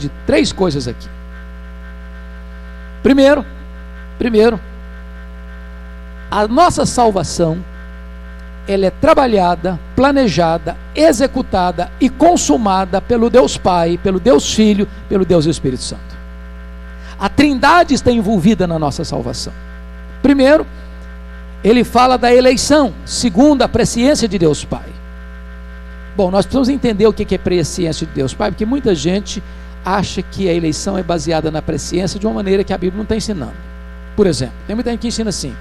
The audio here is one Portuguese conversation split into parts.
de 3 coisas aqui. Primeiro, a nossa salvação, ela é trabalhada, planejada, executada e consumada pelo Deus Pai, pelo Deus Filho, pelo Deus Espírito Santo. A Trindade está envolvida na nossa salvação. Primeiro, ele fala da eleição, segundo a presciência de Deus Pai. Bom, nós precisamos entender o que é presciência de Deus Pai, porque muita gente acha que a eleição é baseada na presciência de uma maneira que a Bíblia não está ensinando. Por exemplo, tem muita gente que ensina assim: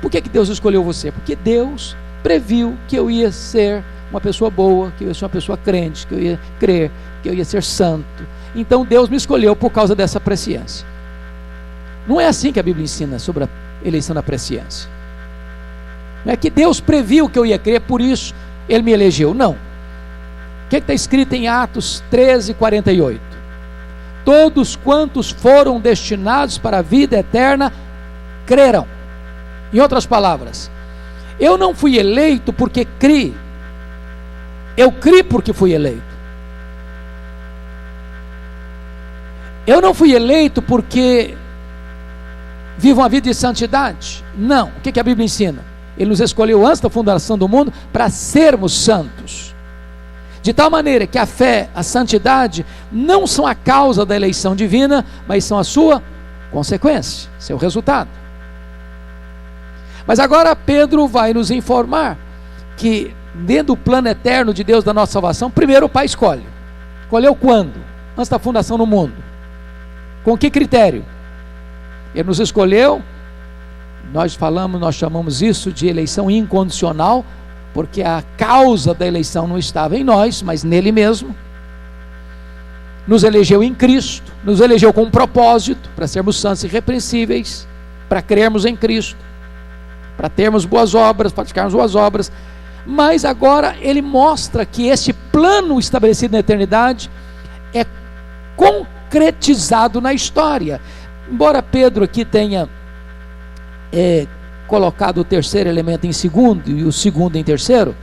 por que Deus escolheu você? Porque Deus previu que eu ia ser uma pessoa boa, que eu ia ser uma pessoa crente, que eu ia crer, que eu ia ser santo. Então Deus me escolheu por causa dessa presciência. Não é assim que a Bíblia ensina sobre a eleição da presciência. Não é que Deus previu que eu ia crer, por isso Ele me elegeu. Não. O que está escrito em Atos 13:48? Todos quantos foram destinados para a vida eterna creram. Em outras palavras, eu não fui eleito porque criei, eu criei porque fui eleito. Eu não fui eleito porque vivo uma vida de santidade. Não. O que a Bíblia ensina? Ele nos escolheu antes da fundação do mundo para sermos santos, de tal maneira que a fé, a santidade não são a causa da eleição divina, mas são a sua consequência, seu resultado. Mas agora Pedro vai nos informar que dentro do plano eterno de Deus da nossa salvação, primeiro o Pai escolhe. Escolheu quando? Antes da fundação do mundo. Com que critério? Ele nos escolheu. Nós chamamos isso de eleição incondicional, porque a causa da eleição não estava em nós, mas nele mesmo. Nos elegeu em Cristo, nos elegeu com um propósito, para sermos santos e irrepreensíveis, para crermos em Cristo, para termos boas obras, praticarmos boas obras. Mas agora ele mostra que este plano estabelecido na eternidade é concretizado na história. Embora Pedro aqui tenha colocado o terceiro elemento em segundo e o segundo em terceiro,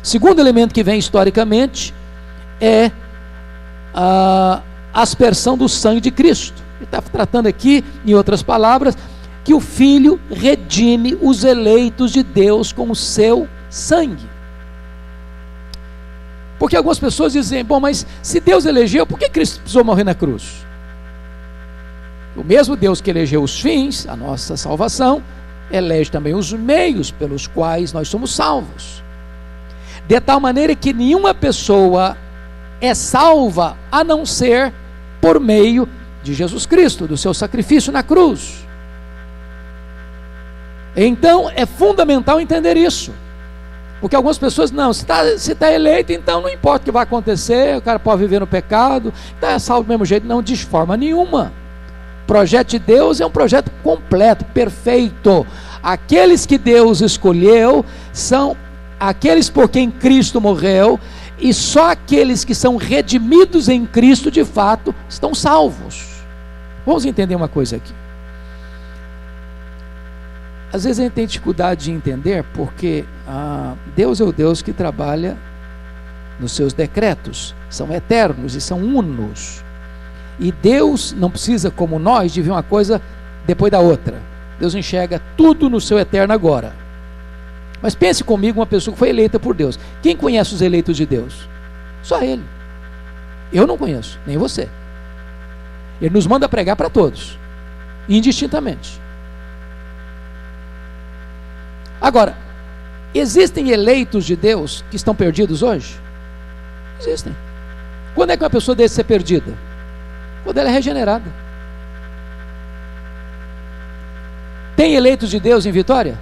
o segundo elemento que vem historicamente é a aspersão do sangue de Cristo. Ele está tratando aqui, em outras palavras, que o Filho redime os eleitos de Deus com o seu sangue. Porque algumas pessoas dizem: bom, mas se Deus elegeu, por que Cristo precisou morrer na cruz? O mesmo Deus que elegeu os fins, a nossa salvação, elege também os meios pelos quais nós somos salvos, de tal maneira que nenhuma pessoa é salva a não ser por meio de Jesus Cristo, do seu sacrifício na cruz. Então é fundamental entender isso, porque algumas pessoas, não, se está eleito, então não importa o que vai acontecer, o cara pode viver no pecado, está salvo do mesmo jeito. Não, de forma nenhuma. O projeto de Deus é um projeto completo, perfeito. Aqueles que Deus escolheu são aqueles por quem Cristo morreu, e só aqueles que são redimidos em Cristo de fato estão salvos. Vamos entender uma coisa aqui. Às vezes a gente tem dificuldade de entender, porque Deus é o Deus que trabalha nos seus decretos, são eternos e são unos. E Deus não precisa, como nós, de ver uma coisa depois da outra. Deus enxerga tudo no seu eterno agora. Mas pense comigo, uma pessoa que foi eleita por Deus. Quem conhece os eleitos de Deus? Só Ele. Eu não conheço, nem você. Ele nos manda pregar para todos, indistintamente. Agora, existem eleitos de Deus que estão perdidos hoje? Existem. Quando é que uma pessoa deve ser perdida? Quando ela é regenerada. Tem eleitos de Deus em Vitória?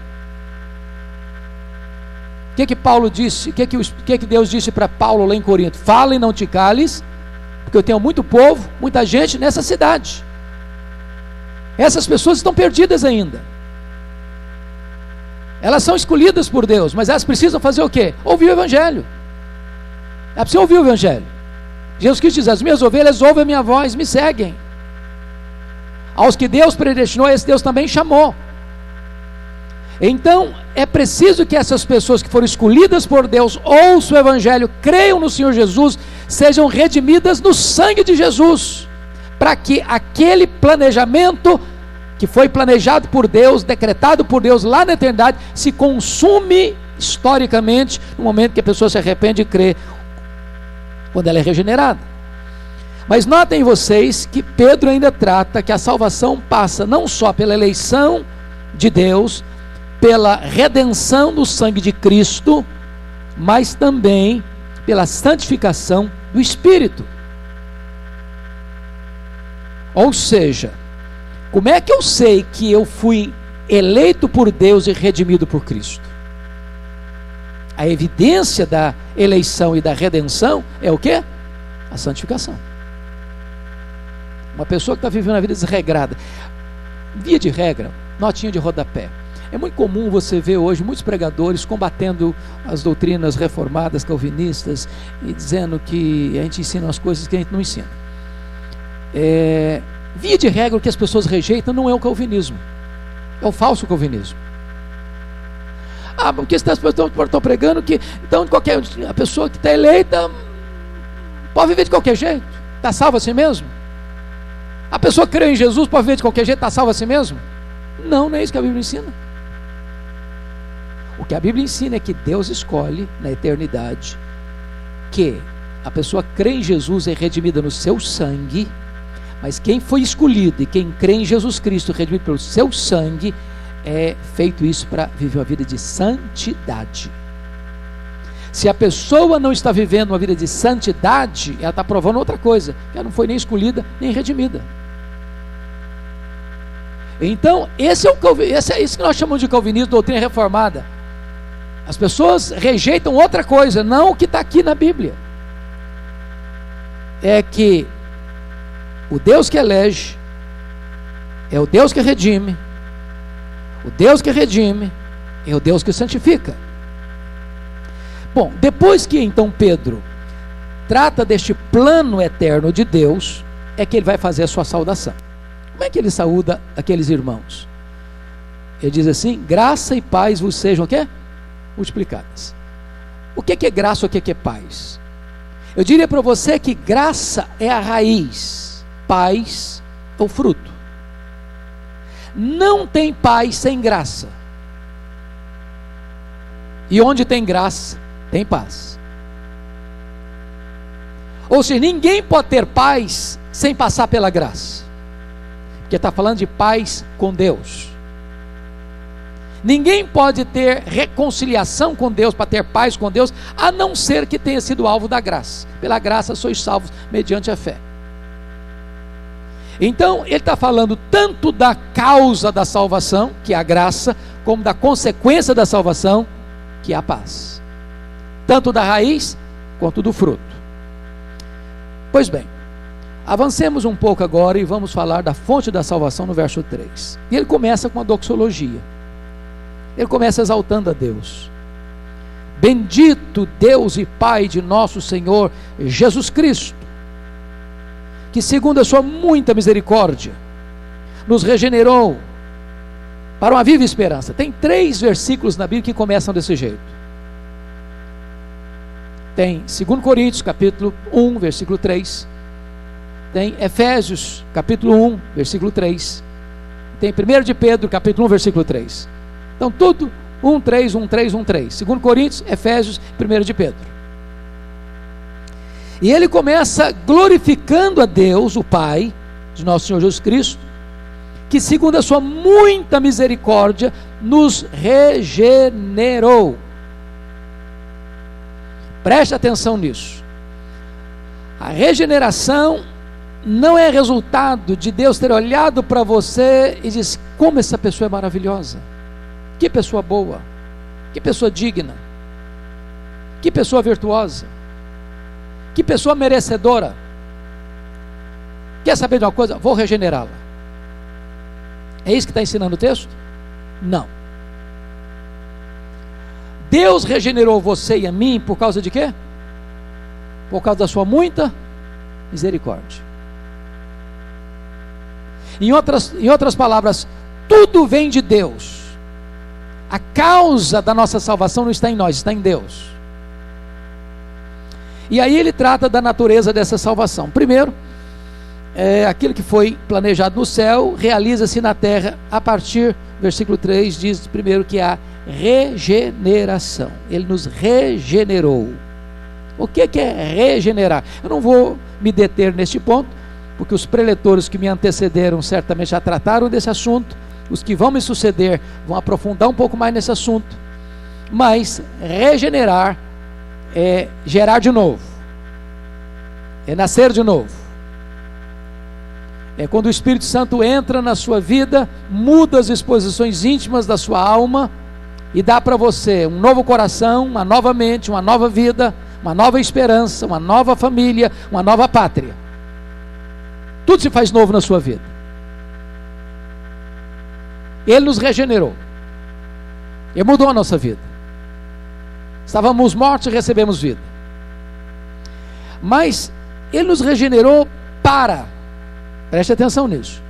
O que Paulo disse? O que Deus disse para Paulo lá em Corinto? Fala e não te cales, porque eu tenho muito povo, muita gente nessa cidade. Essas pessoas estão perdidas ainda. Elas são escolhidas por Deus, mas elas precisam fazer o quê? Ouvir o Evangelho. Elas precisam ouvir o Evangelho. Jesus Cristo diz: as minhas ovelhas ouvem a minha voz, me seguem. Aos que Deus predestinou, esse Deus também chamou. Então é preciso que essas pessoas que foram escolhidas por Deus ouçam o Evangelho, creiam no Senhor Jesus, sejam redimidas no sangue de Jesus, para que aquele planejamento que foi planejado por Deus, decretado por Deus lá na eternidade, se consume historicamente no momento que a pessoa se arrepende e crê, quando ela é regenerada. Mas notem vocês que Pedro ainda trata que a salvação passa não só pela eleição de Deus, pela redenção do sangue de Cristo, mas também pela santificação do Espírito. Ou seja, como é que eu sei que eu fui eleito por Deus e redimido por Cristo? A evidência da eleição e da redenção é o quê? A santificação. Uma pessoa que está vivendo a vida desregrada, via de regra, notinha de rodapé. É muito comum você ver hoje muitos pregadores combatendo as doutrinas reformadas, calvinistas, e dizendo que a gente ensina as coisas que a gente não ensina. Via de regra, o que as pessoas rejeitam não é o calvinismo, é o falso calvinismo. Porque as pessoas estão pregando que então a pessoa que está eleita pode viver de qualquer jeito, está salva a si mesmo. A pessoa que crê em Jesus pode viver de qualquer jeito, está salva a si mesmo. Não é isso que a Bíblia ensina. O que a Bíblia ensina é que Deus escolhe na eternidade que a pessoa crê em Jesus é redimida no seu sangue, mas quem foi escolhido e quem crê em Jesus Cristo redimido pelo seu sangue é feito isso para viver uma vida de santidade. Se a pessoa não está vivendo uma vida de santidade, ela está provando outra coisa, que ela não foi nem escolhida nem redimida. Então isso que nós chamamos de calvinismo, doutrina reformada. As pessoas rejeitam outra coisa, não o que está aqui na Bíblia. É que o Deus que elege é o Deus que redime, o Deus que redime é o Deus que santifica. Bom, depois que então Pedro trata deste plano eterno de Deus, é que ele vai fazer a sua saudação. Como é que ele saúda aqueles irmãos? Ele diz assim: graça e paz vos sejam o quê? Multiplicadas. O que é graça, o que é paz? Eu diria para você que graça é a raiz, paz é o fruto. Não tem paz sem graça. E onde tem graça, tem paz. Ou seja, ninguém pode ter paz sem passar pela graça, porque está falando de paz com Deus. Ninguém pode ter reconciliação com Deus, para ter paz com Deus, a não ser que tenha sido alvo da graça. Pela graça sois salvos mediante a fé. Então ele está falando tanto da causa da salvação, que é a graça, como da consequência da salvação, que é a paz. Tanto da raiz quanto do fruto. Pois bem, avancemos um pouco agora e vamos falar da fonte da salvação no verso 3. E ele começa com uma doxologia. Ele começa exaltando a Deus. Bendito Deus e Pai de nosso Senhor Jesus Cristo, que segundo a sua muita misericórdia nos regenerou para uma viva esperança. Tem 3 versículos na Bíblia que começam desse jeito. Tem 2 Coríntios capítulo 1 versículo 3, tem Efésios capítulo 1 versículo 3, tem 1 de Pedro capítulo 1 versículo 3. Então tudo 1, 3, 1, 3, 1, 3. 2 Coríntios, Efésios, 1 de Pedro. E ele começa glorificando a Deus, o Pai de nosso Senhor Jesus Cristo, que segundo a sua muita misericórdia nos regenerou. Preste atenção nisso. A regeneração não é resultado de Deus ter olhado para você e diz: como essa pessoa é maravilhosa, que pessoa boa, que pessoa digna, que pessoa virtuosa, que pessoa merecedora. Quer saber de uma coisa? Vou regenerá-la. É isso que está ensinando o texto? Não. Deus regenerou você e a mim por causa de quê? Por causa da sua muita misericórdia. Em outras palavras, tudo vem de Deus. A causa da nossa salvação não está em nós, está em Deus. E aí ele trata da natureza dessa salvação. Primeiro, aquilo que foi planejado no céu realiza-se na terra a partir, versículo 3 diz primeiro que há regeneração. Ele nos regenerou. O que é regenerar? Eu não vou me deter neste ponto, porque os preletores que me antecederam certamente já trataram desse assunto. Os que vão me suceder vão aprofundar um pouco mais nesse assunto. Mas regenerar é gerar de novo, é nascer de novo. É quando o Espírito Santo entra na sua vida, muda as disposições íntimas da sua alma e dá para você um novo coração, uma nova mente, uma nova vida, uma nova esperança, uma nova família, uma nova pátria. Tudo se faz novo na sua vida. Ele nos regenerou. Ele mudou a nossa vida. Estávamos mortos e recebemos vida. Mas Ele nos regenerou para, preste atenção nisso,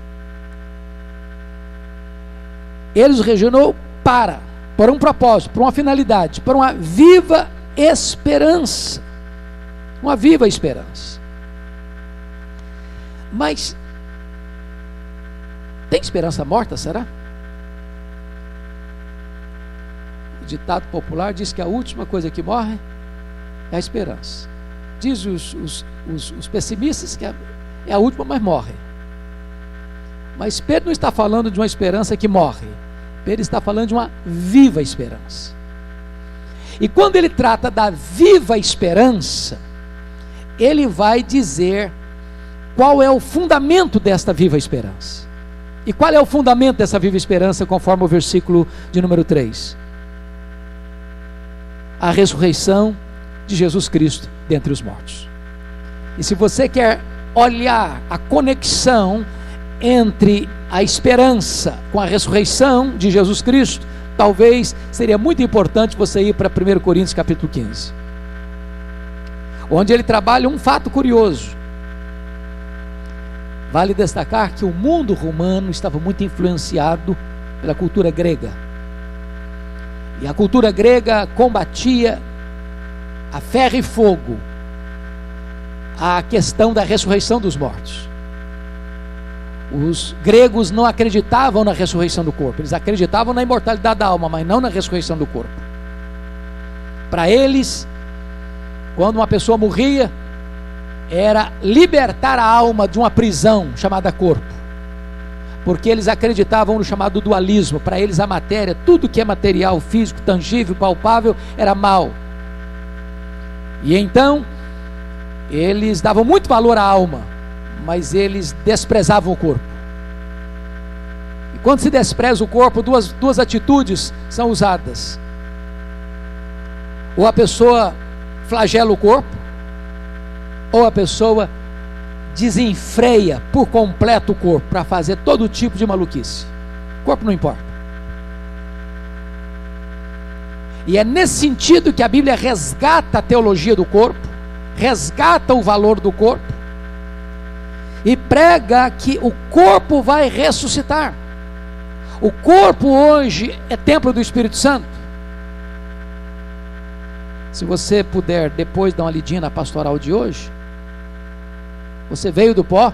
Ele nos regenerou para um propósito, para uma finalidade, para uma viva esperança. Uma viva esperança. Mas tem esperança morta, será? O ditado popular diz que a última coisa que morre é a esperança. Diz os pessimistas que é a última, mas morre. Mas Pedro não está falando de uma esperança que morre. Pedro está falando de uma viva esperança. E quando ele trata da viva esperança, ele vai dizer qual é o fundamento desta viva esperança. E qual é o fundamento dessa viva esperança, conforme o versículo de número 3? A ressurreição de Jesus Cristo dentre os mortos. E se você quer olhar a conexão entre a esperança com a ressurreição de Jesus Cristo, talvez seria muito importante você ir para 1 Coríntios capítulo 15, onde ele trabalha um fato curioso. Vale destacar que o mundo romano estava muito influenciado pela cultura grega. E a cultura grega combatia a ferro e fogo a questão da ressurreição dos mortos. Os gregos não acreditavam na ressurreição do corpo, eles acreditavam na imortalidade da alma, mas não na ressurreição do corpo. Para eles, quando uma pessoa morria, era libertar a alma de uma prisão chamada corpo, porque eles acreditavam no chamado dualismo. Para eles a matéria, tudo que é material, físico, tangível, palpável, era mal. E então eles davam muito valor à alma, mas eles desprezavam o corpo. E quando se despreza o corpo, duas atitudes são usadas: ou a pessoa flagela o corpo, ou a pessoa desenfreia por completo o corpo para fazer todo tipo de maluquice. O corpo não importa. E é nesse sentido que a Bíblia resgata a teologia do corpo, resgata o valor do corpo e prega que o corpo vai ressuscitar. O corpo hoje é templo do Espírito Santo. Se você puder depois dar uma lidinha na pastoral de hoje, você veio do pó,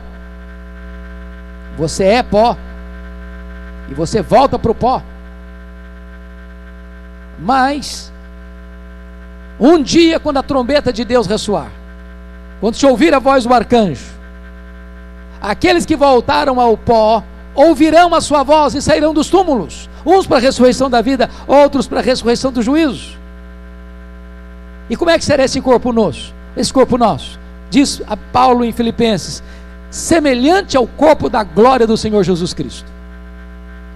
você é pó, e você volta para o pó. Mas um dia, quando a trombeta de Deus ressoar, quando se ouvir a voz do arcanjo, aqueles que voltaram ao pó ouvirão a sua voz e sairão dos túmulos, uns para a ressurreição da vida, outros para a ressurreição do juízo. E como é que será esse corpo nosso? Esse corpo nosso, diz a Paulo em Filipenses, semelhante ao corpo da glória do Senhor Jesus Cristo.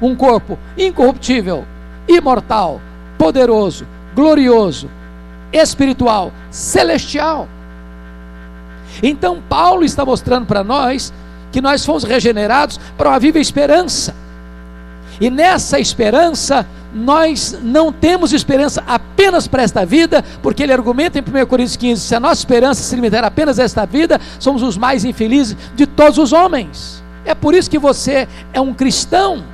Um corpo incorruptível, imortal, poderoso, glorioso, espiritual, celestial. Então Paulo está mostrando para nós que nós fomos regenerados para uma viva esperança. E nessa esperança, nós não temos esperança apenas para esta vida, porque ele argumenta em 1 Coríntios 15, se a nossa esperança se limitar apenas a esta vida, somos os mais infelizes de todos os homens. É por isso que você é um cristão,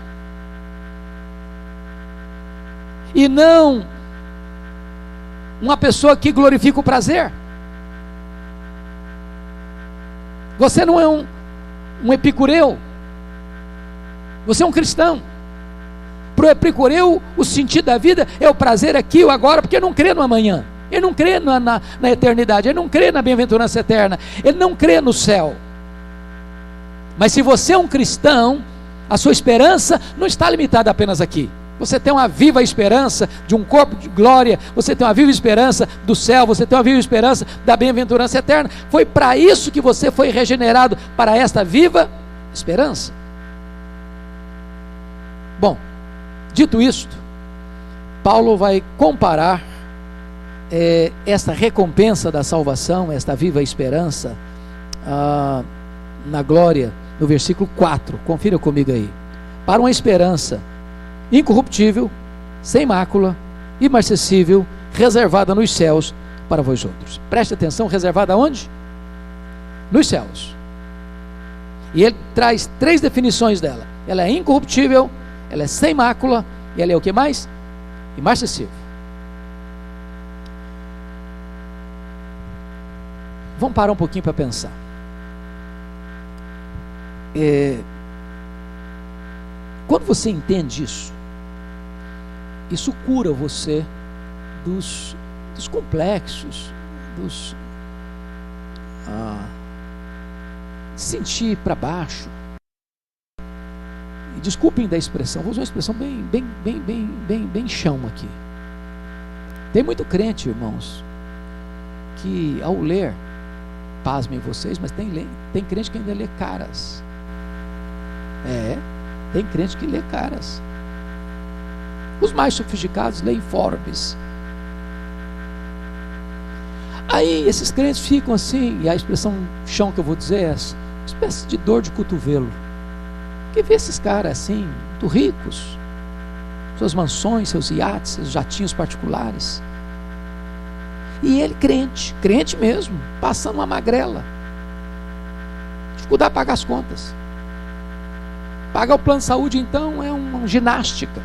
e não uma pessoa que glorifica o prazer. Você não é um epicureu. Você é um cristão. Para o epicureu, o sentido da vida é o prazer aqui, o agora, porque ele não crê no amanhã. Ele não crê na eternidade. Ele não crê na bem-aventurança eterna. Ele não crê no céu. Mas se você é um cristão, a sua esperança não está limitada apenas aqui. Você tem uma viva esperança de um corpo de glória, você tem uma viva esperança do céu, você tem uma viva esperança da bem-aventurança eterna. Foi para isso que você foi regenerado, para esta viva esperança. Bom, dito isto, Paulo vai comparar esta recompensa da salvação, esta viva esperança, na glória, no versículo 4, confira comigo aí, para uma esperança incorruptível, sem mácula, imarcessível, reservada nos céus para vós outros. Preste atenção, reservada onde? Nos céus. E ele traz 3 definições dela. Ela é incorruptível, ela é sem mácula, e ela é o que mais? Imarcessível. Vamos parar um pouquinho para pensar. Quando você entende isso cura você dos complexos, sentir para baixo. E desculpem da expressão, vou usar uma expressão bem chão aqui. Tem muito crente, irmãos, que ao ler, pasmem vocês, mas tem crente que ainda lê caras. Tem crente que lê caras. Os mais sofisticados leem Forbes. Aí esses crentes ficam assim, e a expressão chão que eu vou dizer é essa, uma espécie de dor de cotovelo. Que vê esses caras assim, muito ricos, suas mansões, seus iates, seus jatinhos particulares. E ele crente mesmo, passando uma magrela, dificuldade de pagar as contas. Pagar o plano de saúde então é uma ginástica.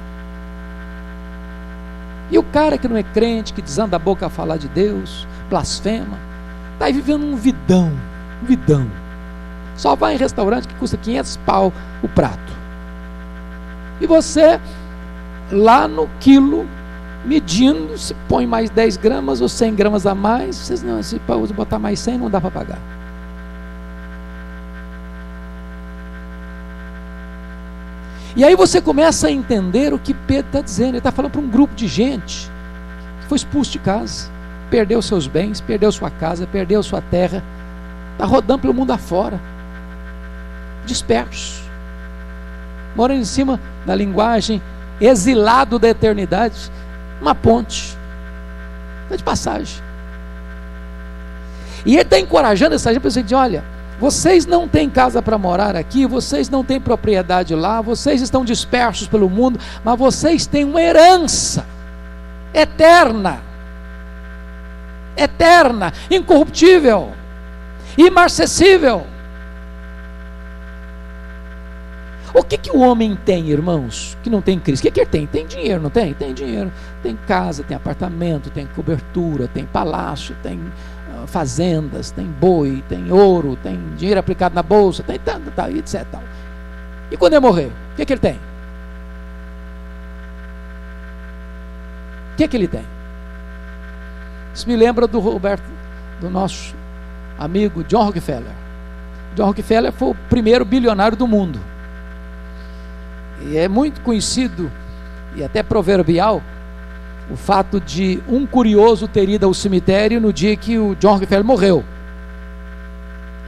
E o cara que não é crente, que desanda a boca a falar de Deus, blasfema, está aí vivendo um vidão. Só vai em restaurante que custa 500 pau o prato. E você, lá no quilo, medindo, se põe mais 10 gramas ou 100 gramas a mais, se botar mais 100 não dá para pagar. E aí você começa a entender o que Pedro está dizendo. Ele está falando para um grupo de gente que foi expulso de casa, perdeu seus bens, perdeu sua casa, perdeu sua terra, está rodando pelo mundo afora, disperso, morando em cima da linguagem, exilado da eternidade, uma ponte, está de passagem. E ele está encorajando essa gente para dizer: olha, vocês não têm casa para morar aqui, vocês não têm propriedade lá, vocês estão dispersos pelo mundo, mas vocês têm uma herança eterna, incorruptível, imarcessível. O que o homem tem, irmãos, que não tem Cristo? O que ele tem? Tem dinheiro, não tem? Tem dinheiro, tem casa, tem apartamento, tem cobertura, tem palácio, tem fazendas, tem boi, tem ouro, tem dinheiro aplicado na bolsa, tem tal, etc. E quando ele morrer, o que ele tem? O que ele tem? Isso me lembra do nosso amigo John Rockefeller. John Rockefeller foi o primeiro bilionário do mundo. E é muito conhecido e até proverbial o fato de um curioso ter ido ao cemitério no dia que o John Rockefeller morreu.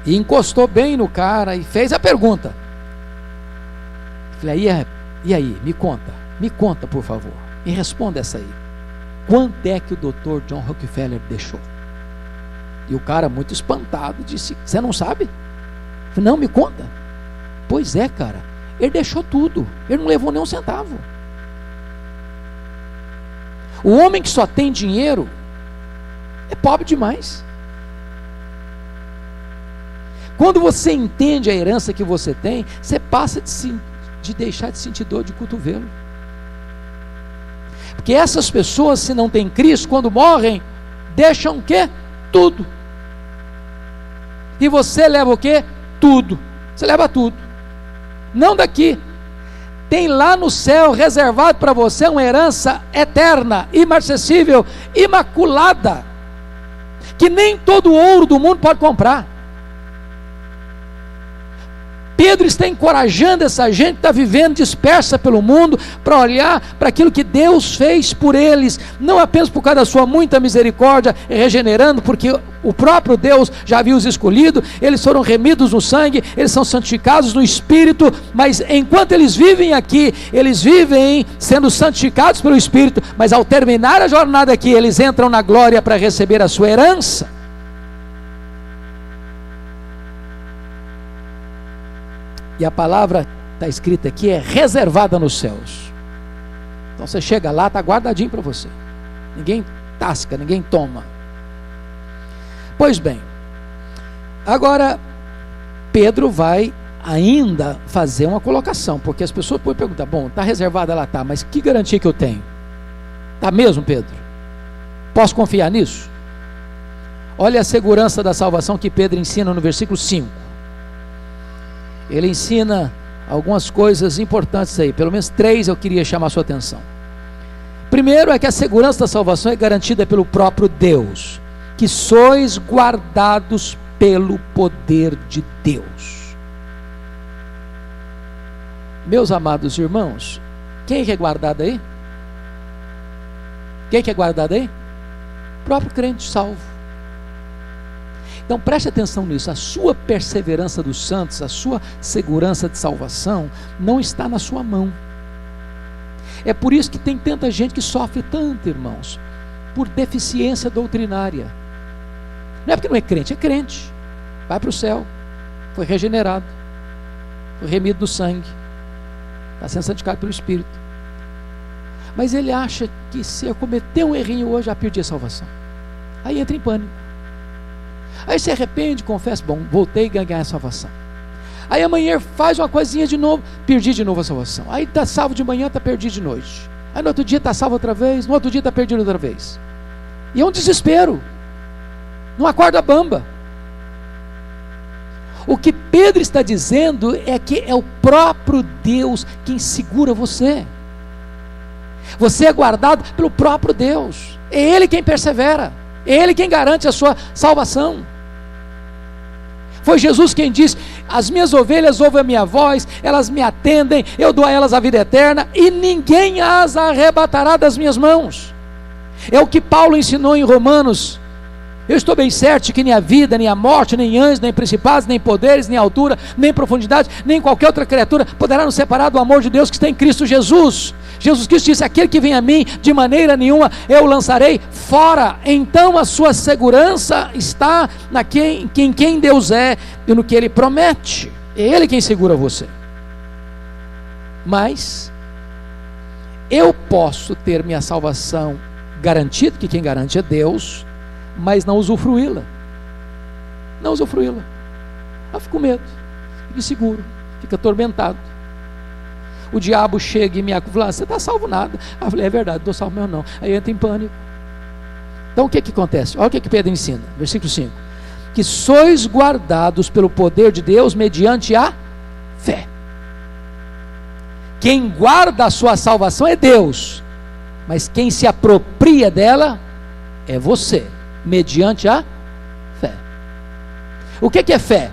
E encostou bem no cara e fez a pergunta. Falei: e aí, me conta por favor, me responda essa aí. Quanto é que o Dr. John Rockefeller deixou? E o cara, muito espantado, disse: você não sabe? Falei: não, me conta. Pois é, cara, ele deixou tudo, ele não levou nem um centavo. O homem que só tem dinheiro é pobre demais. Quando você entende a herança que você tem, você passa de deixar de sentir dor de cotovelo. Porque essas pessoas, se não têm Cristo, quando morrem, deixam o quê? Tudo. E você leva o quê? Tudo. Você leva tudo. Não daqui. Tem lá no céu reservado para você uma herança eterna, imarcessível, imaculada, que nem todo o ouro do mundo pode comprar. Pedro está encorajando essa gente que está vivendo dispersa pelo mundo, para olhar para aquilo que Deus fez por eles, não apenas por causa da sua muita misericórdia, regenerando, porque o próprio Deus já havia os escolhido, eles foram remidos no sangue, eles são santificados no Espírito, mas enquanto eles vivem aqui, eles vivem sendo santificados pelo Espírito, mas ao terminar a jornada aqui, eles entram na glória para receber a sua herança. E a palavra está escrita aqui, é reservada nos céus. Então você chega lá, está guardadinho para você. Ninguém tasca, ninguém toma. Pois bem, agora Pedro vai ainda fazer uma colocação, porque as pessoas podem perguntar, bom, está reservada lá, tá, mas que garantia que eu tenho? Está mesmo, Pedro? Posso confiar nisso? Olha a segurança da salvação que Pedro ensina no versículo 5. Ele ensina algumas coisas importantes aí, pelo menos 3 eu queria chamar a sua atenção. Primeiro é que a segurança da salvação é garantida pelo próprio Deus, que sois guardados pelo poder de Deus. Meus amados irmãos, quem é guardado aí? Quem é guardado aí? O próprio crente salvo. Então preste atenção nisso, a sua perseverança dos santos, a sua segurança de salvação não está na sua mão. É por isso que tem tanta gente que sofre tanto, irmãos, por deficiência doutrinária. Não é porque não é crente, vai para o céu, foi regenerado, foi remido do sangue, está sendo santificado pelo Espírito, mas ele acha que se eu cometer um errinho hoje, já perdi a salvação, aí entra em pânico. Aí se arrepende, confessa, bom, voltei a ganhar a salvação. Aí amanhã faz uma coisinha de novo, perdi de novo a salvação. Aí está salvo de manhã, está perdido de noite. Aí no outro dia está salvo outra vez, no outro dia está perdido outra vez. E é um desespero, não acorda bamba. O que Pedro está dizendo é que é o próprio Deus quem segura você. Você é guardado pelo próprio Deus, é Ele quem persevera, é Ele quem garante a sua salvação. Foi Jesus quem disse, as minhas ovelhas ouvem a minha voz, elas me atendem, eu dou a elas a vida eterna, e ninguém as arrebatará das minhas mãos. É o que Paulo ensinou em Romanos. Eu estou bem certo que nem a vida, nem a morte, nem anjos, nem principados, nem poderes, nem altura, nem profundidade, nem qualquer outra criatura poderá nos separar do amor de Deus que está em Cristo Jesus. Jesus Cristo disse, aquele que vem a mim, de maneira nenhuma eu o lançarei fora. Então a sua segurança está em quem Deus é e no que Ele promete. É Ele quem segura você. Mas eu posso ter minha salvação garantida, que quem garante é Deus, mas não usufruí-la. Não usufruí-la. Eu fico com medo, fico inseguro, fico atormentado. O diabo chega e me acusa, você está salvo nada. Eu falei, é verdade, estou salvo mesmo não. Aí entra em pânico. Então o que acontece? Olha o que Pedro ensina, versículo 5. Que sois guardados pelo poder de Deus mediante a fé. Quem guarda a sua salvação é Deus, mas quem se apropria dela é você, mediante a fé. O que é fé?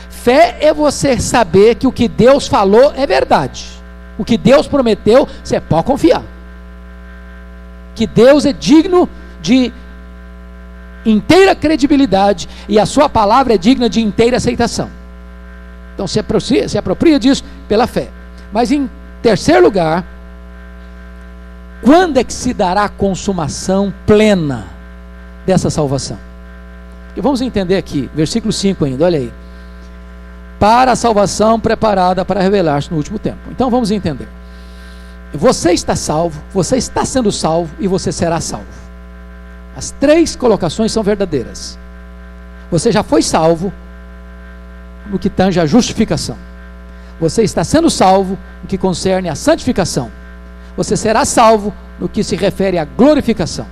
Fé é você saber que o que Deus falou é verdade. O que Deus prometeu, você pode confiar. Que Deus é digno de inteira credibilidade e a sua palavra é digna de inteira aceitação. Então se apropria disso pela fé. Mas em terceiro lugar, quando é que se dará a consumação plena dessa salvação? E vamos entender aqui, versículo 5 ainda, olha aí. Para a salvação preparada para revelar-se no último tempo. Então vamos entender. Você está salvo, você está sendo salvo e você será salvo. As 3 colocações são verdadeiras. Você já foi salvo no que tange a justificação. Você está sendo salvo no que concerne a santificação. Você será salvo no que se refere à glorificação.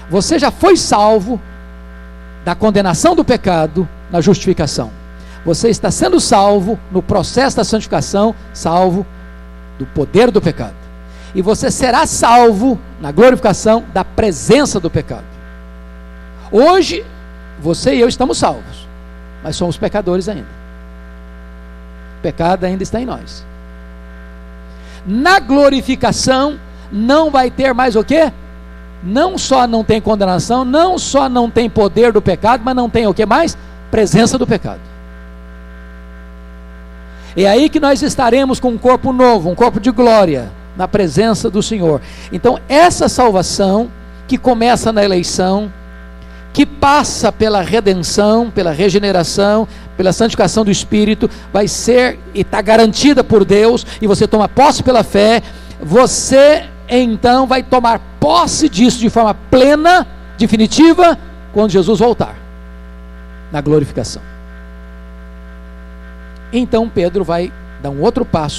Você já foi salvo da condenação do pecado na justificação. Você está sendo salvo no processo da santificação, salvo do poder do pecado. E você será salvo na glorificação da presença do pecado. Hoje, você e eu estamos salvos, mas somos pecadores ainda. O pecado ainda está em nós. Na glorificação, não vai ter mais o quê? Não só não tem condenação, não só não tem poder do pecado, mas não tem o que mais? Presença do pecado. É aí que nós estaremos com um corpo novo, um corpo de glória, na presença do Senhor. Então, essa salvação, que começa na eleição, que passa pela redenção, pela regeneração, pela santificação do Espírito, vai ser e está garantida por Deus, e você toma posse pela fé, você então vai tomar posse disso de forma plena, definitiva, quando Jesus voltar, na glorificação. Então Pedro vai dar um outro passo,